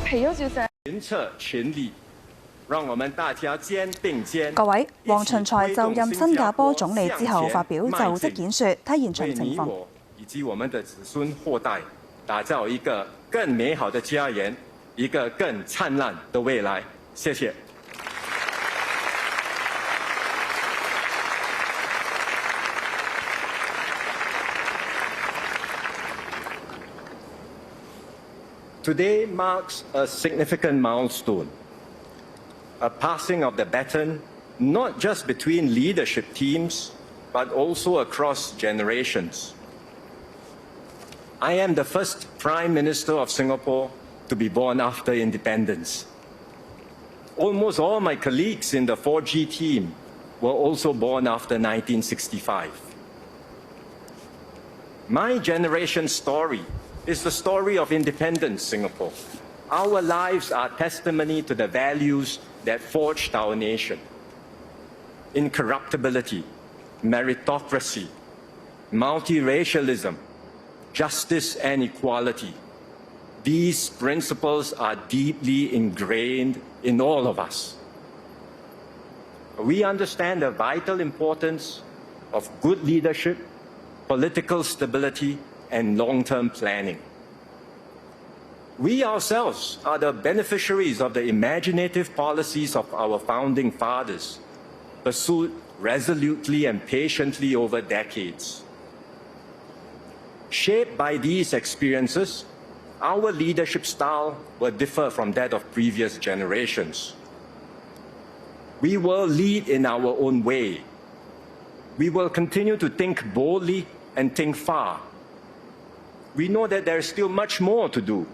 皮咗照射。群策群力，讓我們大家肩並肩。各位，黃循財就任新加坡總理之後發表就職演說，睇現場情況。以及我們的子孫後代，打造一個更美好的家園，一個更燦爛的未來。謝謝。Today marks a significant milestone, a passing of the baton, not just between leadership teams, but also across generations. I am the first Prime Minister of Singapore to be born after independence. Almost all my colleagues in the 4G team were also born after 1965. My generation's story is the story of independent Singapore. Our lives are testimony to the values that forged our nation. Incorruptibility, meritocracy, multiracialism, justice and equality. These principles are deeply ingrained in all of us. We understand the vital importance of good leadership, political stability, and long-term planning. We ourselves are the beneficiaries of the imaginative policies of our founding fathers, pursued resolutely and patiently over decades. Shaped by these experiences, our leadership style will differ from that of previous generations. We will lead in our own way. We will continue to think boldly and think far. We know that there is still much more to do.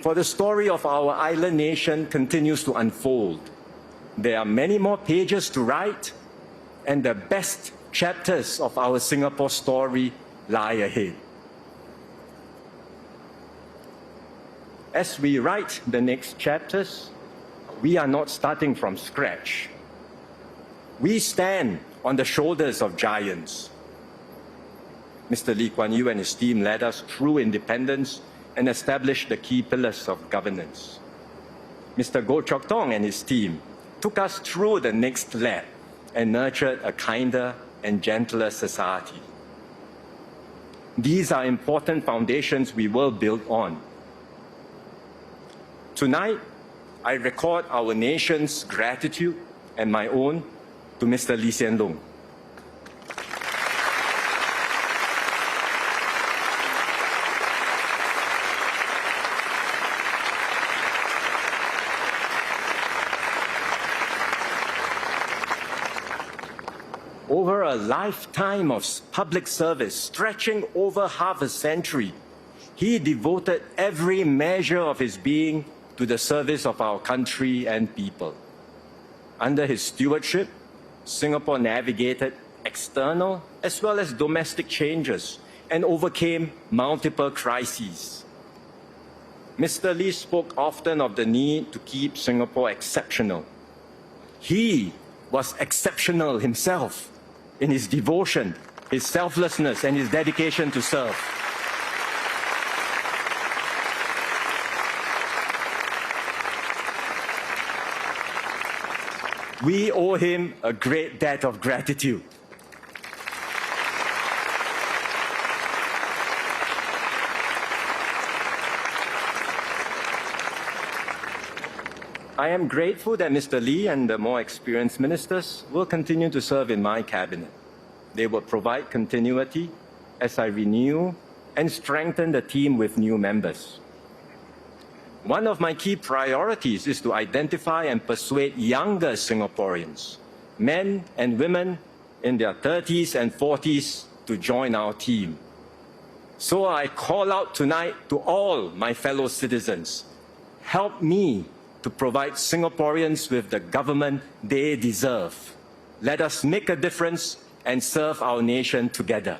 For the story of our island nation continues to unfold. There are many more pages to write, and the best chapters of our Singapore story lie ahead. As we write the next chapters, we are not starting from scratch. We stand on the shoulders of giants. Mr. Lee Kuan Yew and his team led us through independence and established the key pillars of governance. Mr. Goh Chok Tong and his team took us through the next lap and nurtured a kinder and gentler society. These are important foundations we will build on. Tonight, I record our nation's gratitude and my own to Mr. Lee Hsien Loong. Over a lifetime of public service, stretching over half a century, he devoted every measure of his being to the service of our country and people. Under his stewardship, Singapore navigated external as well as domestic changes and overcame multiple crises. Mr. Lee spoke often of the need to keep Singapore exceptional. He was exceptional himself in his devotion, his selflessness, and his dedication to serve. We owe him a great debt of gratitude. I am grateful that Mr. Lee and the more experienced ministers will continue to serve in my cabinet. They will provide continuity as I renew and strengthen the team with new members. One of my key priorities is to identify and persuade younger Singaporeans, men and women in their 30s and 40s, to join our team. So I call out tonight to all my fellow citizens, help me to provide Singaporeans with the government they deserve. Let us make a difference and serve our nation together.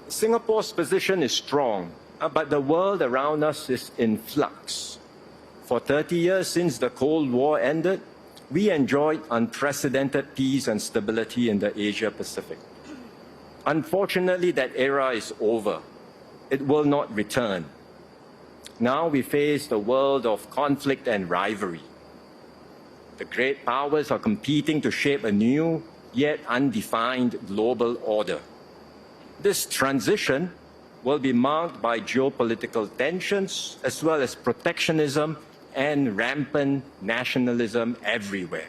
Singapore's position is strong, but the world around us is in flux. For 30 years since the Cold War ended, we enjoyed unprecedented peace and stability in the Asia-Pacific. Unfortunately, that era is over. It will not return. Now we face a world of conflict and rivalry. The great powers are competing to shape a new, yet undefined global order. This transition will be marked by geopolitical tensions as well as protectionism and rampant nationalism everywhere.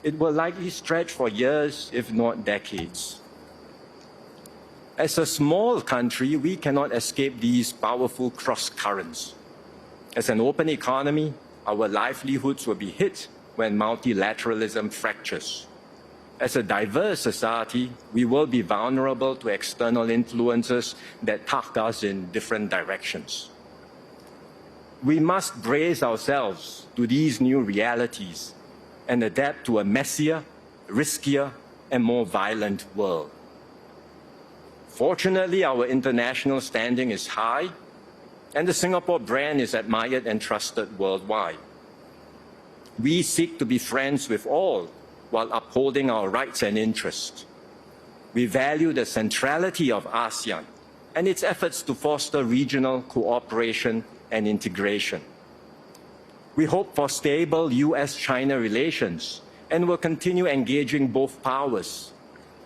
It will likely stretch for years, if not decades. As a small country, we cannot escape these powerful cross-currents. As an open economy, our livelihoods will be hit when multilateralism fractures. As a diverse society, we will be vulnerable to external influences that tug us in different directions. We must brace ourselves to these new realities and adapt to a messier, riskier, and more violent world. Fortunately, our international standing is high, and the Singapore brand is admired and trusted worldwide. We seek to be friends with all while upholding our rights and interests. We value the centrality of ASEAN and its efforts to foster regional cooperation and integration. We hope for stable US-China relations and will continue engaging both powers,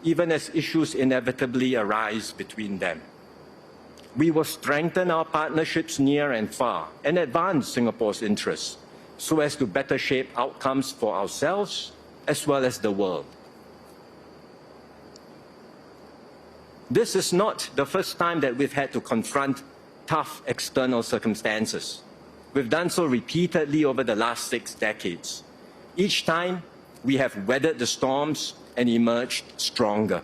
even as issues inevitably arise between them. We will strengthen our partnerships near and far and advance Singapore's interests so as to better shape outcomes for ourselves as well as the world. This is not the first time that we've had to confront tough external circumstances. We've done so repeatedly over the last 6 decades. Each time, we have weathered the storms and emerged stronger.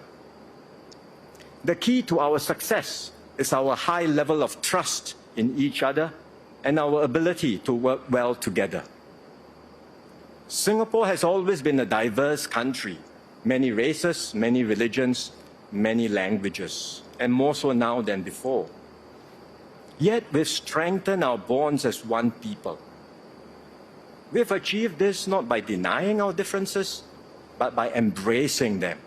The key to our success is our high level of trust in each other and our ability to work well together. Singapore has always been a diverse country, many races, many religions, many languages, and more so now than before. Yet we've strengthened our bonds as one people. We've achieved this not by denying our differences, but by embracing them.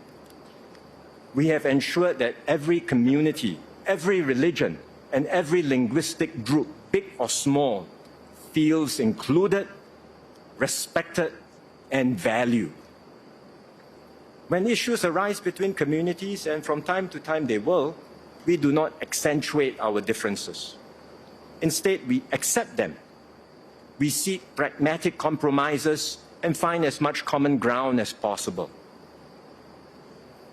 We have ensured that every community, every religion, and every linguistic group, big or small, feels included, respected, and valued. When issues arise between communities, and from time to time they will, we do not accentuate our differences. Instead, we accept them. We seek pragmatic compromises and find as much common ground as possible.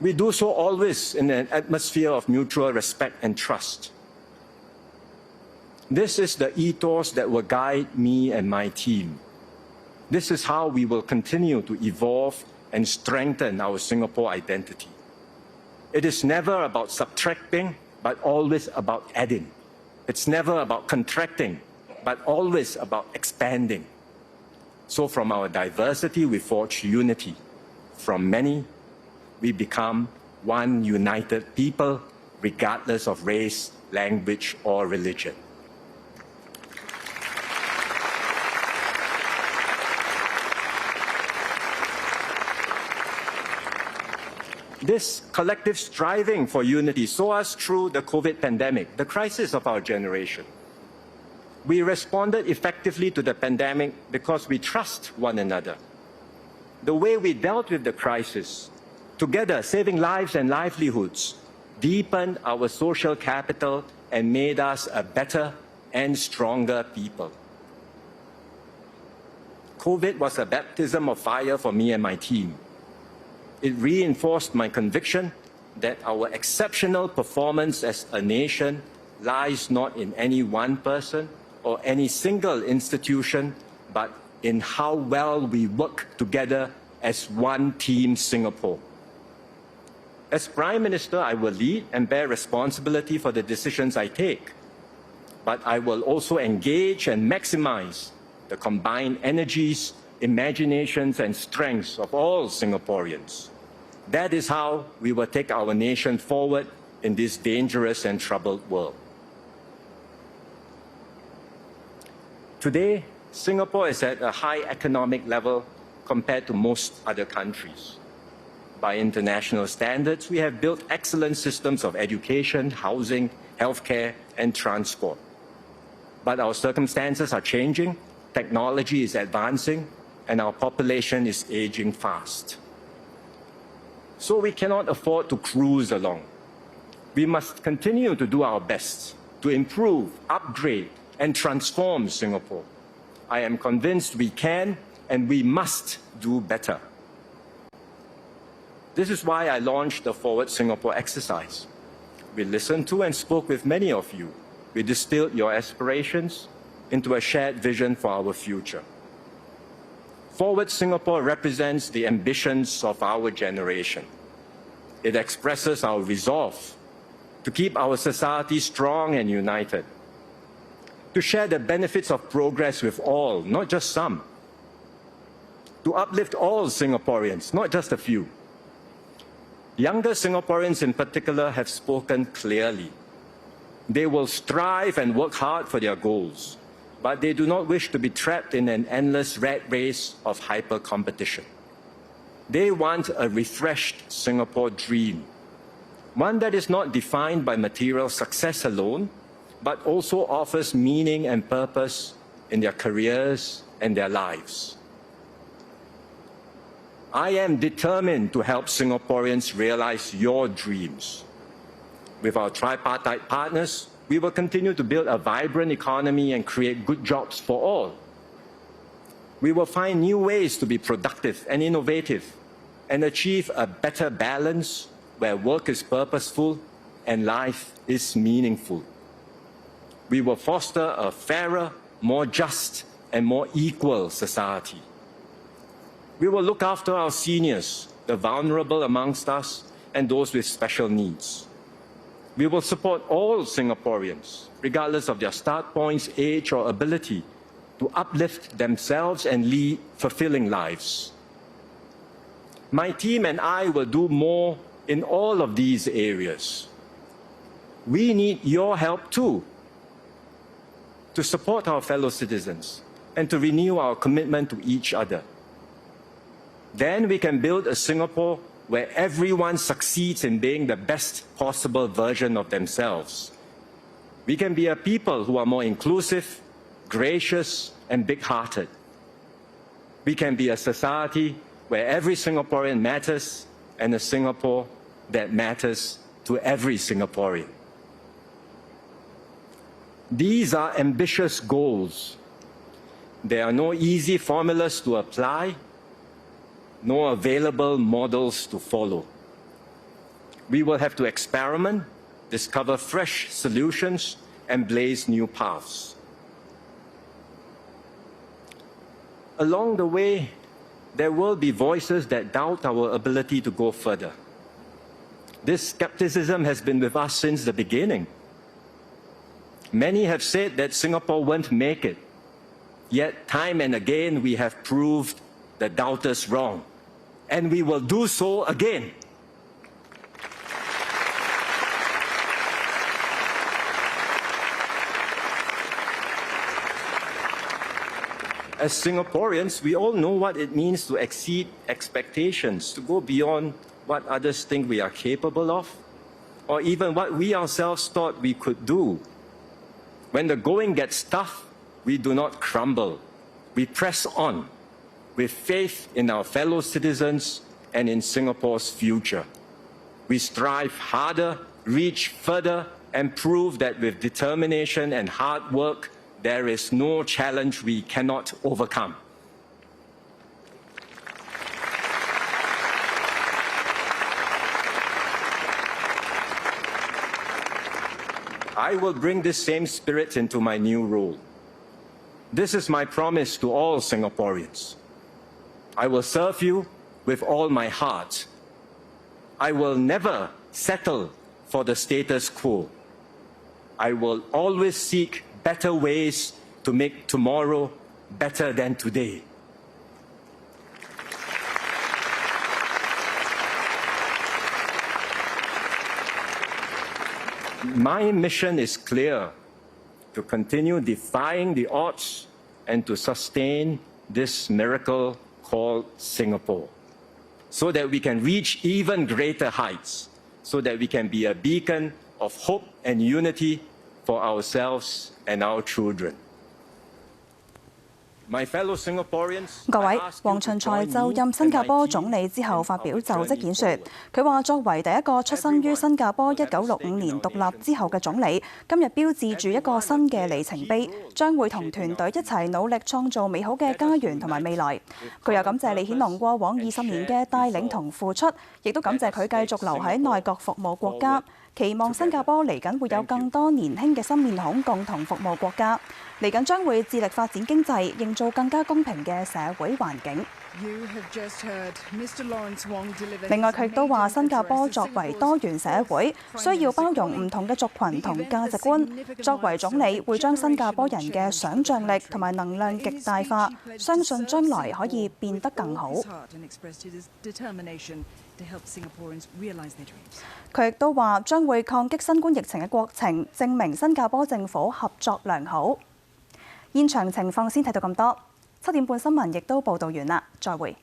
We do so always in an atmosphere of mutual respect and trust. This is the ethos that will guide me and my team. This is how we will continue to evolve and strengthen our Singapore identity. It is never about subtracting, but always about adding. It's never about contracting, but always about expanding. So from our diversity, we forge unity. From many, we become one united people, regardless of race, language, or religion. This collective striving for unity saw us through the COVID pandemic, the crisis of our generation. We responded effectively to the pandemic because we trust one another. The way we dealt with the crisis, together saving lives and livelihoods, deepened our social capital and made us a better and stronger people. COVID was a baptism of fire for me and my team. It reinforced my conviction that our exceptional performance as a nation lies not in any one person or any single institution, but in how well we work together as one team Singapore. As Prime Minister, I will lead and bear responsibility for the decisions I take, but I will also engage and maximize the combined energies, imaginations, and strengths of all Singaporeans. That is how we will take our nation forward in this dangerous and troubled world. Today, Singapore is at a high economic level compared to most other countries. By international standards, we have built excellent systems of education, housing, healthcare, and transport. But our circumstances are changing, technology is advancing, and our population is aging fast. So we cannot afford to cruise along. We must continue to do our best to improve, upgrade, and transform Singapore. I am convinced we can and we must do better. This is why I launched the Forward Singapore exercise. We listened to and spoke with many of you. We distilled your aspirations into a shared vision for our future. Forward Singapore represents the ambitions of our generation. It expresses our resolve to keep our society strong and united, to share the benefits of progress with all, not just some, to uplift all Singaporeans, not just a few. Younger Singaporeans in particular have spoken clearly. They will strive and work hard for their goals, but they do not wish to be trapped in an endless rat race of hyper-competition. They want a refreshed Singapore dream, one that is not defined by material success alone, but also offers meaning and purpose in their careers and their lives. I am determined to help Singaporeans realize your dreams. With our tripartite partners, we will continue to build a vibrant economy and create good jobs for all. We will find new ways to be productive and innovative and achieve a better balance where work is purposeful and life is meaningful. We will foster a fairer, more just, and more equal society. We will look after our seniors, the vulnerable amongst us, and those with special needs. We will support all Singaporeans, regardless of their start points, age, or ability, to uplift themselves and lead fulfilling lives. My team and I will do more in all of these areas. We need your help too, to support our fellow citizens and to renew our commitment to each other. Then we can build a Singapore where everyone succeeds in being the best possible version of themselves. We can be a people who are more inclusive, gracious, and big-hearted. We can be a society where every Singaporean matters and a Singapore that matters to every Singaporean. These are ambitious goals. There are no easy formulas to apply, no available models to follow. We will have to experiment, discover fresh solutions, and blaze new paths. Along the way, there will be voices that doubt our ability to go further. This skepticism has been with us since the beginning. Many have said that Singapore won't make it. Yet, time and again, we have proved the doubters wrong. And we will do so again. As Singaporeans, we all know what it means to exceed expectations, to go beyond what others think we are capable of, or even what we ourselves thought we could do. When the going gets tough, we do not crumble. We press on with faith in our fellow citizens and in Singapore's future. We strive harder, reach further, and prove that with determination and hard work, there is no challenge we cannot overcome. I will bring this same spirit into my new role. This is my promise to all Singaporeans. I will serve you with all my heart. I will never settle for the status quo. I will always seek better ways to make tomorrow better than today. My mission is clear: to continue defying the odds and to sustain this miracle called Singapore, so that we can reach even greater heights, so that we can be a beacon of hope and unity for ourselves and our children. My fellow Singaporeans, 各位，黃循財就任新加坡總理之後發表就職演說。佢話：作為第一個出生於新加坡1965年獨立之後嘅總理，今日標誌住一個新嘅里程碑，將會同團隊一齊努力創造美好嘅家園同埋未來。佢又感謝李顯龍過往20年嘅帶領同付出，亦都感謝佢繼續留喺內閣服務國家。期望新加坡嚟緊會有更多年輕嘅新面孔共同服務國家，嚟緊將會致力發展經濟，營造更加公平嘅社會環境。另外，佢亦都話新加坡作為多元社會，需要包容唔同嘅族群同價值觀。作為總理，會將新加坡人嘅想像力同埋能量極大化，相信將來可以變得更好。佢亦都話將會抗擊新冠疫情嘅過程，證明新加坡政府合作良好。現場情況先睇到咁多，7點半新聞亦都報導完啦，再會。